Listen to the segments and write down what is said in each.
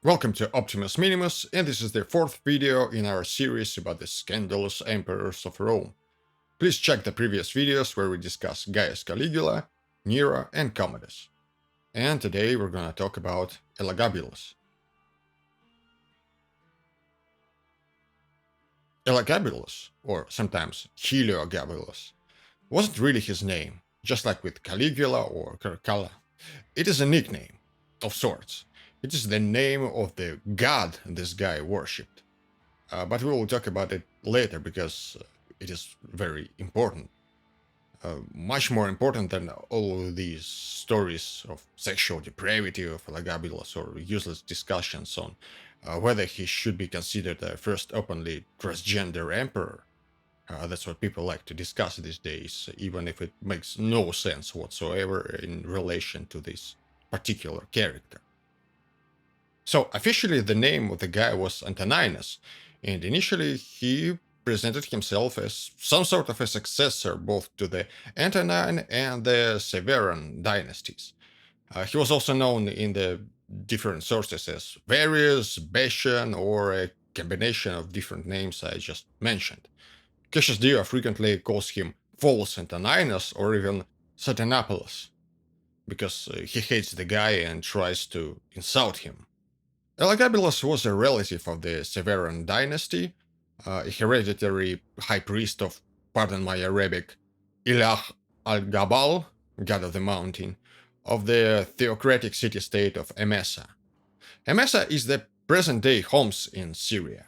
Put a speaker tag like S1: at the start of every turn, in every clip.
S1: Welcome to Optimus Minimus, and this is the fourth video in our series about the scandalous emperors of Rome. Please check the previous videos where we discuss Gaius Caligula, Nero, and Commodus. And today we're gonna talk about Elagabalus. Elagabalus, or sometimes Heliogabalus, wasn't really his name, just like with Caligula or Caracalla. It is a nickname, of sorts. It is the name of the god this guy worshipped. But we will talk about it later because it is very important. Much more important than all of these stories of sexual depravity of Elagabalus or useless discussions on whether he should be considered the first openly transgender emperor. That's what people like to discuss these days, even if it makes no sense whatsoever in relation to this particular character. So officially the name of the guy was Antoninus, and initially he presented himself as some sort of a successor both to the Antonine and the Severan dynasties. He was also known in the different sources as Varius, Betian, or a combination of different names I just mentioned. Cassius Dio frequently calls him False Antoninus or even Satanapolus, because he hates the guy and tries to insult him. Elagabalus was a relative of the Severan dynasty, a hereditary high priest of, pardon my Arabic, Elagabal, god of the mountain, of the theocratic city-state of Emesa. Emesa is the present-day Homs in Syria,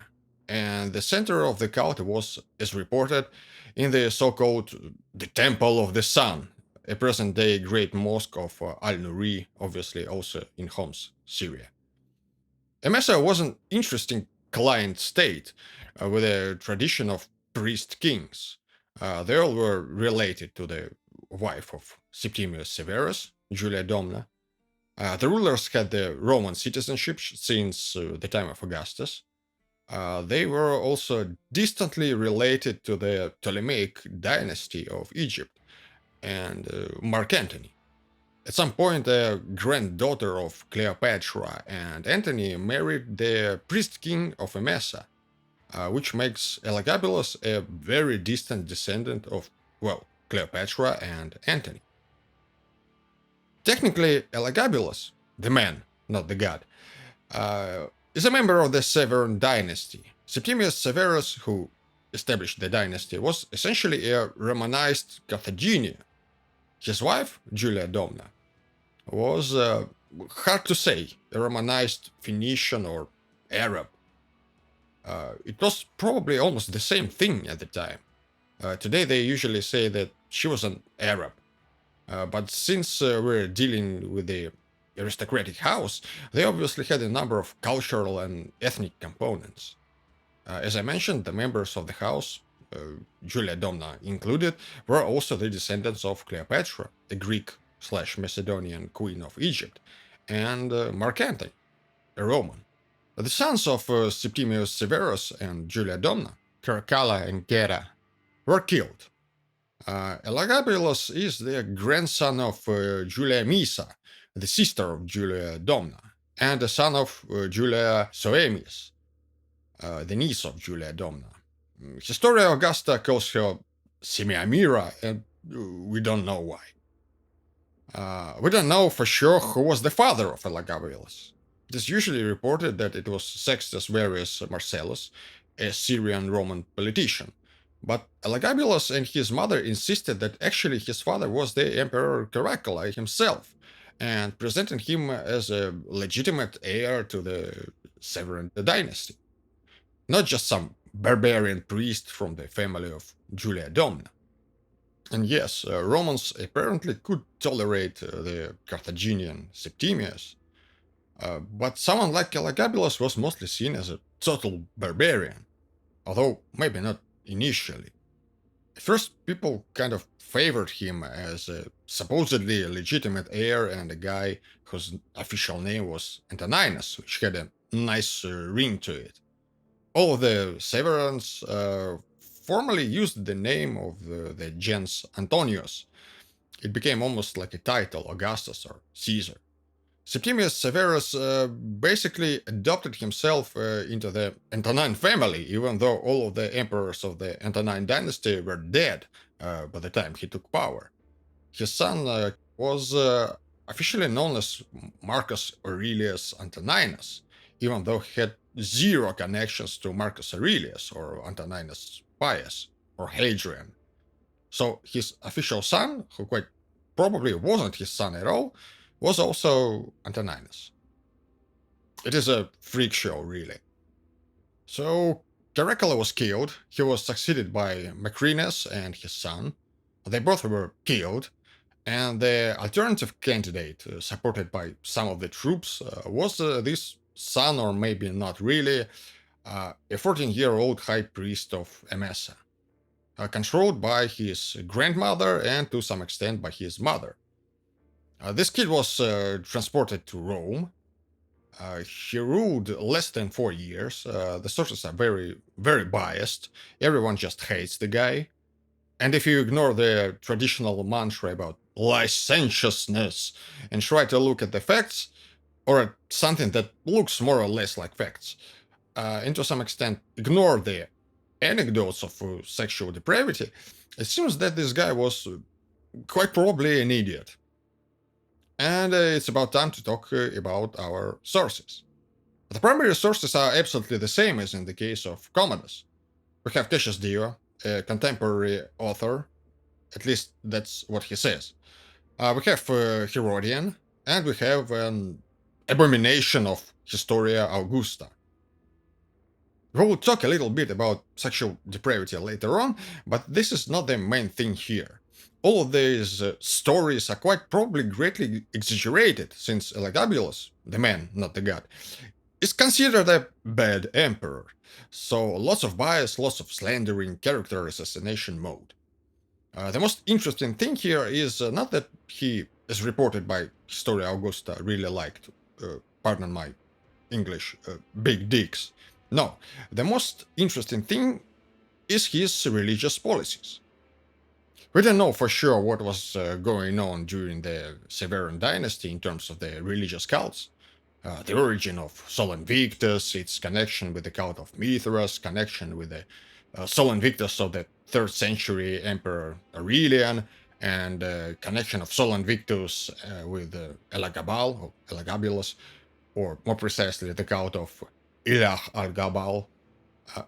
S1: and the center of the cult was, as reported, in the so-called the Temple of the Sun, a present-day great mosque of Al-Nuri, obviously also in Homs, Syria. Emesa was an interesting client state with a tradition of priest kings. They all were related to the wife of Septimius Severus, Julia Domna. The rulers had the Roman citizenship since the time of Augustus. They were also distantly related to the Ptolemaic dynasty of Egypt and Mark Antony. At some point, the granddaughter of Cleopatra and Antony married the priest king of Emesa, which makes Elagabalus a very distant descendant of, well, Cleopatra and Antony. Technically, Elagabalus, the man, not the god, is a member of the Severan dynasty. Septimius Severus, who established the dynasty, was essentially a Romanized Carthaginian. His wife, Julia Domna, was hard to say, a Romanized Phoenician or Arab. It was probably almost the same thing at the time. Today they usually say that she was an Arab. But since we're dealing with the aristocratic house, they obviously had a number of cultural and ethnic components. As I mentioned, the members of the house, Julia Domna included, were also the descendants of Cleopatra, the Greek/Macedonian queen of Egypt, and Mark Antony, a Roman. The sons of Septimius Severus and Julia Domna, Caracalla and Gera, were killed. Elagabalus is the grandson of Julia Misa, the sister of Julia Domna, and the son of Julia Soemius, the niece of Julia Domna. Historia Augusta calls her Semiamira, and we don't know why. We don't know for sure who was the father of Elagabalus. It is usually reported that it was Sextus Varius Marcellus, a Syrian Roman politician. But Elagabalus and his mother insisted that actually his father was the Emperor Caracalla himself, and presented him as a legitimate heir to the Severan dynasty, not just some barbarian priest from the family of Julia Domna. And yes, Romans apparently could tolerate the Carthaginian Septimius, but someone like Elagabalus was mostly seen as a total barbarian, although maybe not initially. At first, people kind of favored him as a supposedly legitimate heir and a guy whose official name was Antoninus, which had a nice ring to it. All of the Severans formally used the name of the gens Antonius. It became almost like a title, Augustus or Caesar. Septimius Severus basically adopted himself into the Antonine family, even though all of the emperors of the Antonine dynasty were dead by the time he took power. His son was officially known as Marcus Aurelius Antoninus, even though he had zero connections to Marcus Aurelius or Antoninus Pius or Hadrian. So his official son, who quite probably wasn't his son at all, was also Antoninus. It is a freak show, really. So Caracalla was killed. He was succeeded by Macrinus and his son. They both were killed, and the alternative candidate, supported by some of the troops, was this son, or maybe not really, a 14-year-old high priest of Emesa, controlled by his grandmother and to some extent by his mother. This kid was transported to Rome. He ruled less than 4 years. The sources are very, very biased. Everyone just hates the guy. And if you ignore the traditional mantra about licentiousness and try to look at the facts, or at something that looks more or less like facts, and to some extent ignore the anecdotes of sexual depravity, it seems that this guy was quite probably an idiot. And it's about time to talk about our sources. The primary sources are absolutely the same as in the case of Commodus. We have Cassius Dio, a contemporary author, at least that's what he says. We have Herodian, and we have an abomination of Historia Augusta. We will talk a little bit about sexual depravity later on, but this is not the main thing here. All of these stories are quite probably greatly exaggerated, since Elagabalus, the man, not the god, is considered a bad emperor. So lots of bias, lots of slandering, character assassination mode. The most interesting thing here is not that he, as reported by Historia Augusta, really liked, pardon my English, big dicks. No, the most interesting thing is his religious policies. We don't know for sure what was going on during the Severan dynasty in terms of the religious cults. The origin of Sol Invictus, its connection with the cult of Mithras, connection with the Sol Invictus of the 3rd century Emperor Aurelian, and connection of Sol Invictus with Elagabal, or Elagabalus, or more precisely the cult of Elagabal.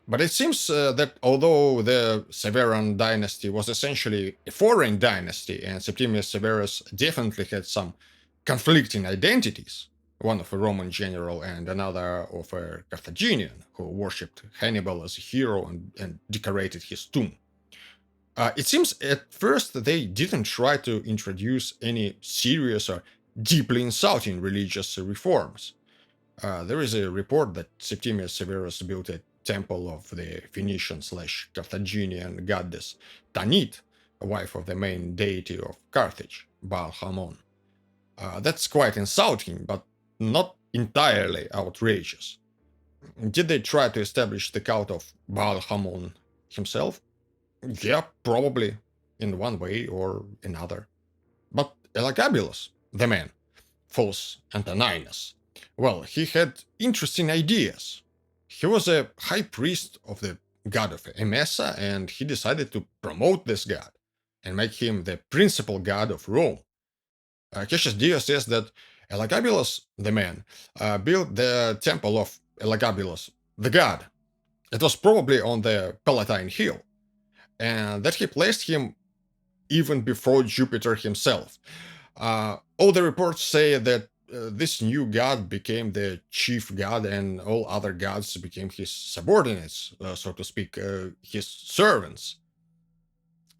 S1: But it seems that although the Severan dynasty was essentially a foreign dynasty, and Septimius Severus definitely had some conflicting identities, one of a Roman general and another of a Carthaginian who worshipped Hannibal as a hero and decorated his tomb. It seems at first they didn't try to introduce any serious or deeply insulting religious reforms. There is a report that Septimius Severus built a temple of the Phoenician/Carthaginian goddess Tanit, a wife of the main deity of Carthage, Baal Hamon. That's quite insulting, but not entirely outrageous. Did they try to establish the cult of Baal Hamon himself? Yeah, probably, in one way or another. But Elagabalus, the man, false Antoninus, well, he had interesting ideas. He was a high priest of the god of Emesa, and he decided to promote this god and make him the principal god of Rome. Cassius Dio says that Elagabalus, the man, built the temple of Elagabalus, the god. It was probably on the Palatine Hill, and that he placed him even before Jupiter himself. All the reports say that this new god became the chief god, and all other gods became his subordinates, so to speak, his servants.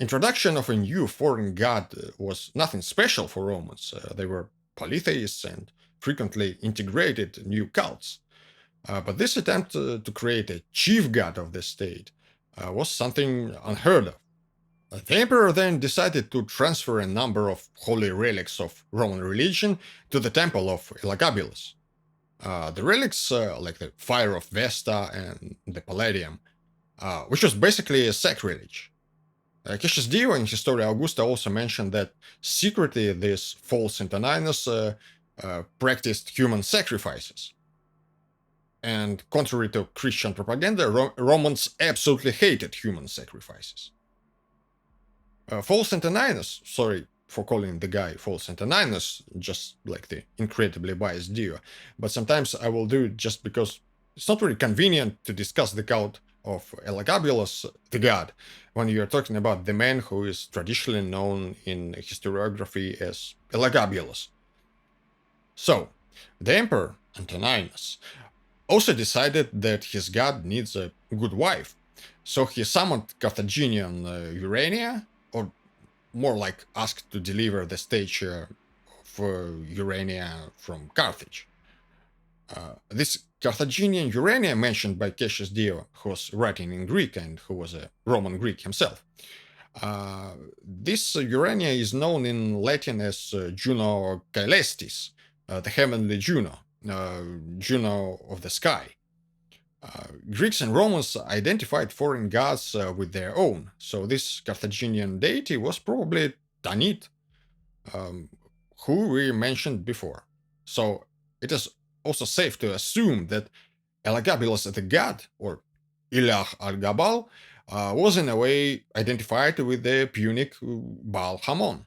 S1: Introduction of a new foreign god was nothing special for Romans. They were polytheists and frequently integrated new cults. But this attempt to create a chief god of the state was something unheard of. The emperor then decided to transfer a number of holy relics of Roman religion to the temple of Elagabalus. The relics, like the fire of Vesta and the Palladium, which was basically a sacrilege. Cassius Dio in Historia Augusta also mentioned that secretly this false Antoninus practiced human sacrifices. And contrary to Christian propaganda, Romans absolutely hated human sacrifices. False Antoninus, sorry for calling the guy False Antoninus, just like the incredibly biased Dio, but sometimes I will do it just because it's not very convenient to discuss the cult of Elagabalus, the god, when you're talking about the man who is traditionally known in historiography as Elagabalus. So, the emperor, Antoninus, also decided that his god needs a good wife. So he summoned Carthaginian Urania, or more like asked to deliver the statue of Urania from Carthage. This Carthaginian Urania mentioned by Cassius Dio, who was writing in Greek and who was a Roman Greek himself. This Urania is known in Latin as Juno Caelestis, the heavenly Juno, Juno of the sky. Greeks and Romans identified foreign gods with their own, so this Carthaginian deity was probably Tanit, um, who we mentioned before. So it is also safe to assume that Elagabalus the god, or Elagabal, was in a way identified with the Punic Baal Hamon,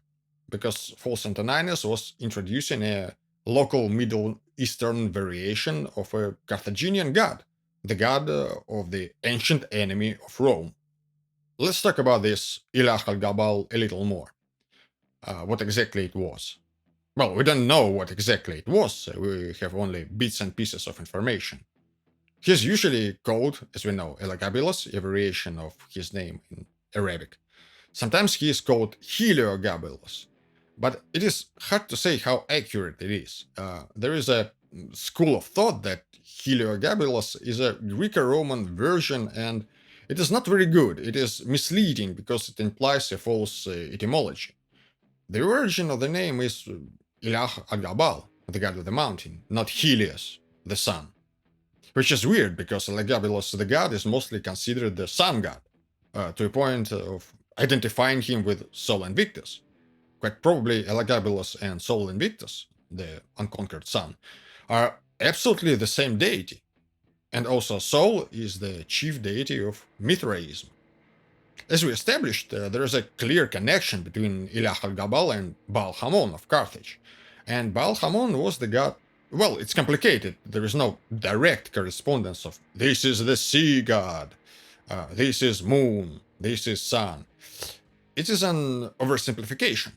S1: because false Antoninus was introducing a local Middle Eastern variation of a Carthaginian god, the god of the ancient enemy of Rome. Let's talk about this Elagabal a little more. What exactly it was. Well, we don't know what exactly it was, we have only bits and pieces of information. He is usually called, as we know, Elagabalus, a variation of his name in Arabic. Sometimes he is called Heliogabalus, but it is hard to say how accurate it is. There is a school of thought that Heliogabalus is a Greco-Roman version, and it is not very good. It is misleading because it implies a false etymology. The origin of the name is Elagabal, the god of the mountain, not Helios, the sun. Which is weird because Elagabalus the god is mostly considered the sun god, to a point of identifying him with Sol Invictus. Quite probably Elagabalus and Sol Invictus, the unconquered sun, are absolutely the same deity. And also Sol is the chief deity of Mithraism. As we established, there is a clear connection between Elagabal and Baal Hamon of Carthage. And Baal Hamon was the god. Well, it's complicated. There is no direct correspondence of this is the sea god, this is moon, this is sun. It is an oversimplification.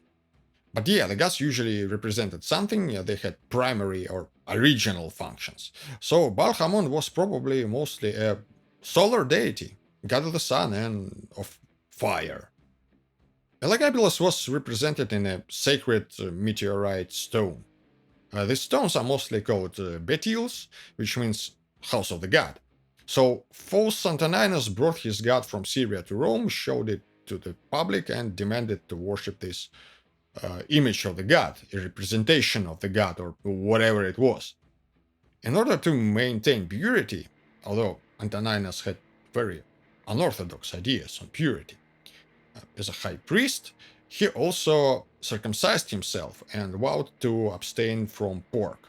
S1: But yeah, the gods usually represented something, they had primary or original functions. So Baal Hamon was probably mostly a solar deity, god of the sun and of fire. Elagabalus was represented in a sacred meteorite stone. These stones are mostly called betyls, which means house of the god. So false Antoninus brought his god from Syria to Rome, showed it to the public, and demanded to worship this image of the god, a representation of the god, or whatever it was. In order to maintain purity, although Antoninus had very unorthodox ideas on purity, as a high priest, he also circumcised himself and vowed to abstain from pork.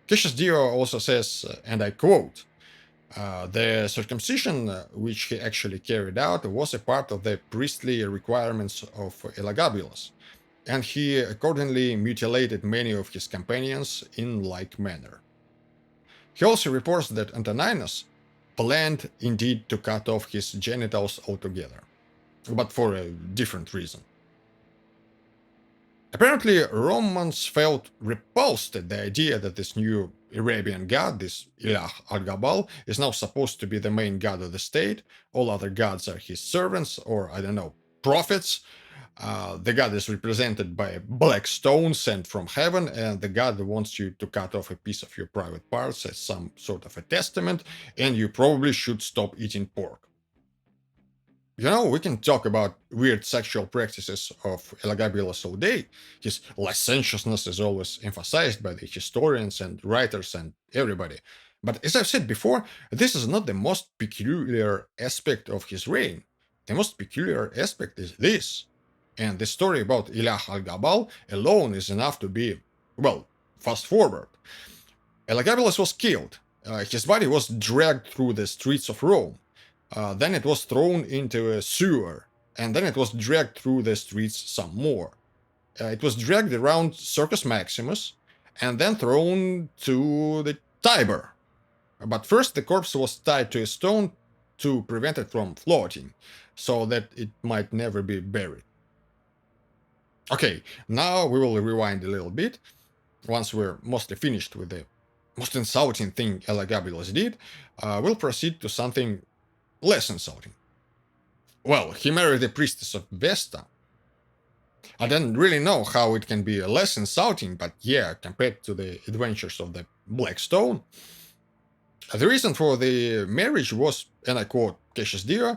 S1: Cassius Dio also says, and I quote, the circumcision which he actually carried out was a part of the priestly requirements of Elagabalus, and he accordingly mutilated many of his companions in like manner. He also reports that Antoninus planned indeed to cut off his genitals altogether, but for a different reason. Apparently, Romans felt repulsed at the idea that this new Arabian god, this Elagabal, is now supposed to be the main god of the state. All other gods are his servants, or, I don't know, prophets. The god is represented by a black stone sent from heaven, and the god wants you to cut off a piece of your private parts as some sort of a testament, and you probably should stop eating pork. You know, we can talk about weird sexual practices of Elagabalus all day. His licentiousness is always emphasized by the historians and writers and everybody. But as I've said before, this is not the most peculiar aspect of his reign. The most peculiar aspect is this. And the story about Elagabal alone is enough to be, well, fast forward. Elagabalus was killed. His body was dragged through the streets of Rome. Then it was thrown into a sewer. And then it was dragged through the streets some more. It was dragged around Circus Maximus and then thrown to the Tiber. But first, the corpse was tied to a stone to prevent it from floating, so that it might never be buried. Okay, now we will rewind a little bit. Once we're mostly finished with the most insulting thing Elagabalus did, we'll proceed to something less insulting. Well, he married the priestess of Vesta. I don't really know how it can be less insulting, but yeah, compared to the adventures of the Black Stone. The reason for the marriage was, and I quote Cassius Dio,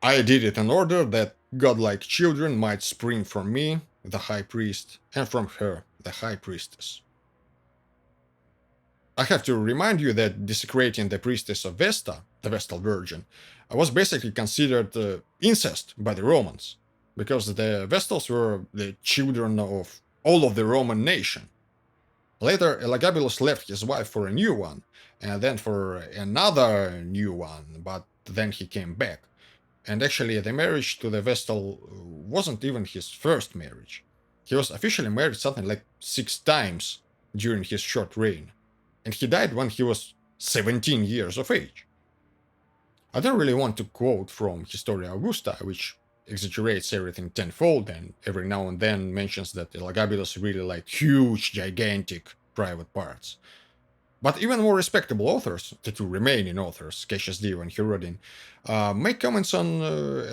S1: "I did it in order that godlike children might spring from me, the high priest, and from her, the high priestess." I have to remind you that desecrating the priestess of Vesta, the Vestal Virgin, was basically considered incest by the Romans, because the Vestals were the children of all of the Roman nation. Later, Elagabalus left his wife for a new one, and then for another new one, but then he came back. And actually, the marriage to the Vestal wasn't even his first marriage. He was officially married something like 6 times during his short reign, and he died when he was 17 years of age. I don't really want to quote from Historia Augusta, which exaggerates everything tenfold and every now and then mentions that Elagabalus really liked huge, gigantic private parts. But even more respectable authors, the two remaining authors, Cassius Dio and Herodian, make comments on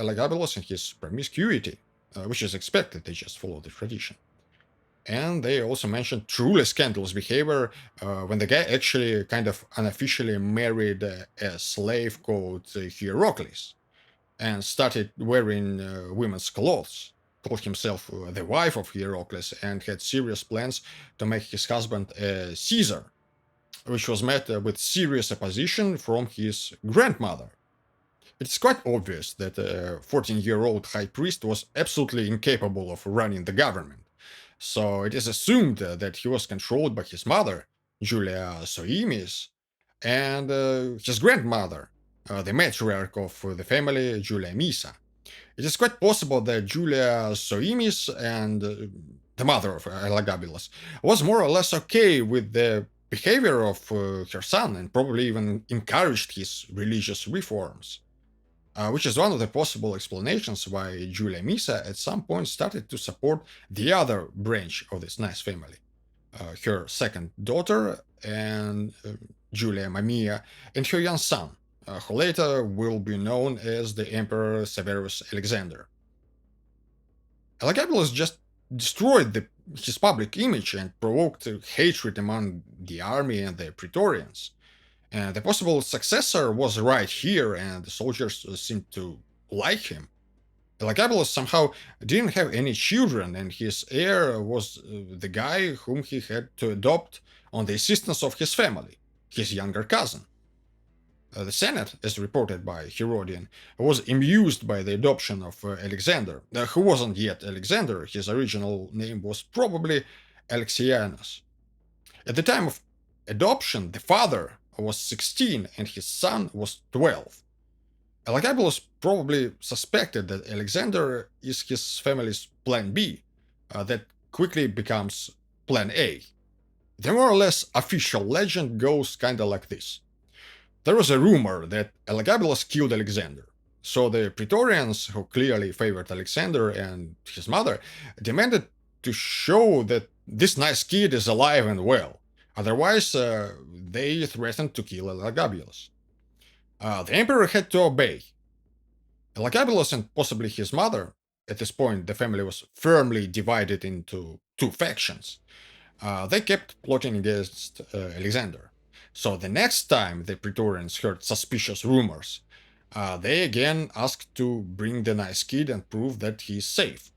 S1: Elagabalus and his promiscuity, which is expected, they just follow the tradition. And they also mention truly scandalous behavior when the guy actually kind of unofficially married a slave called Hierocles and started wearing women's clothes, called himself the wife of Hierocles, and had serious plans to make his husband a Caesar, which was met with serious opposition from his grandmother. It's quite obvious that a 14-year-old high priest was absolutely incapable of running the government. So it is assumed that he was controlled by his mother, Julia Soemis, and his grandmother, the matriarch of the family, Julia Misa. It is quite possible that Julia Soemis and the mother of Elagabalus was more or less okay with the behavior of her son and probably even encouraged his religious reforms. Which is one of the possible explanations why Julia Misa at some point started to support the other branch of this nice family, her second daughter, and Julia Mamaea, and her young son, who later will be known as the Emperor Severus Alexander. Elagabalus just destroyed his public image and provoked hatred among the army and the Praetorians. And the possible successor was right here, and the soldiers seemed to like him. Elagabalus somehow didn't have any children, and his heir was the guy whom he had to adopt on the insistence of his family, his younger cousin. The Senate, as reported by Herodian, was amused by the adoption of Alexander, who wasn't yet Alexander. His original name was probably Alexianus. At the time of adoption, the father was 16 and his son was 12. Elagabalus probably suspected that Alexander is his family's plan B, that quickly becomes plan A. The more or less official legend goes kinda like this. There was a rumor that Elagabalus killed Alexander, so the Praetorians, who clearly favored Alexander and his mother, demanded to show that this nice kid is alive and well. Otherwise, they threatened to kill Elagabalus. The emperor had to obey. Elagabalus and possibly his mother, at this point the family was firmly divided into two factions. They kept plotting against Alexander. So the next time the Praetorians heard suspicious rumors, they again asked to bring the nice kid and prove that he is safe.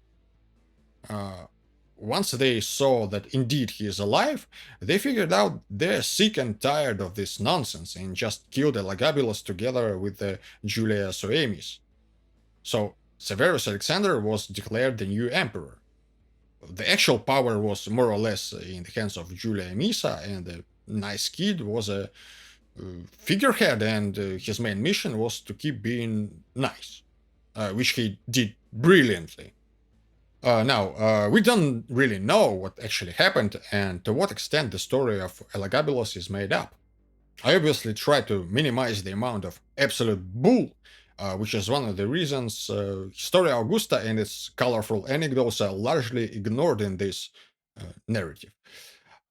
S1: Once they saw that indeed he is alive, they figured out they're sick and tired of this nonsense and just killed Elagabalus together with Julia Soemis. So Severus Alexander was declared the new emperor. The actual power was more or less in the hands of Julia Misa, and the nice kid was a figurehead, and his main mission was to keep being nice, which he did brilliantly. Now, we don't really know what actually happened and to what extent the story of Elagabalus is made up. I obviously try to minimize the amount of absolute bull, which is one of the reasons Historia Augusta and its colorful anecdotes are largely ignored in this narrative.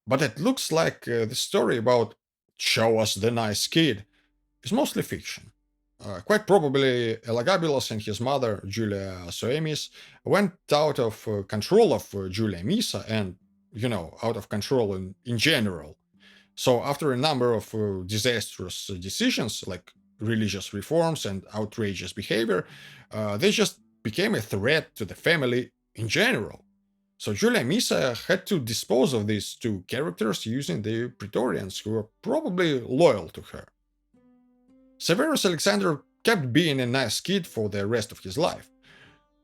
S1: But it looks like the story about show us the nice kid is mostly fiction. Quite probably, Elagabalus and his mother, Julia Soemis, went out of control of Julia Misa and, out of control in general. So, after a number of disastrous decisions, like religious reforms and outrageous behavior, they just became a threat to the family in general. So, Julia Misa had to dispose of these two characters using the Praetorians, who were probably loyal to her. Severus Alexander kept being a nice kid for the rest of his life,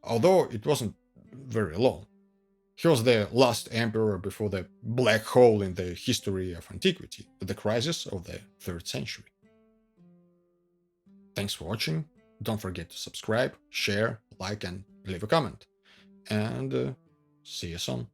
S1: although it wasn't very long. He was the last emperor before the black hole in the history of antiquity, the crisis of the 3rd century. Thanks for watching. Don't forget to subscribe, share, like, and leave a comment. And see you soon.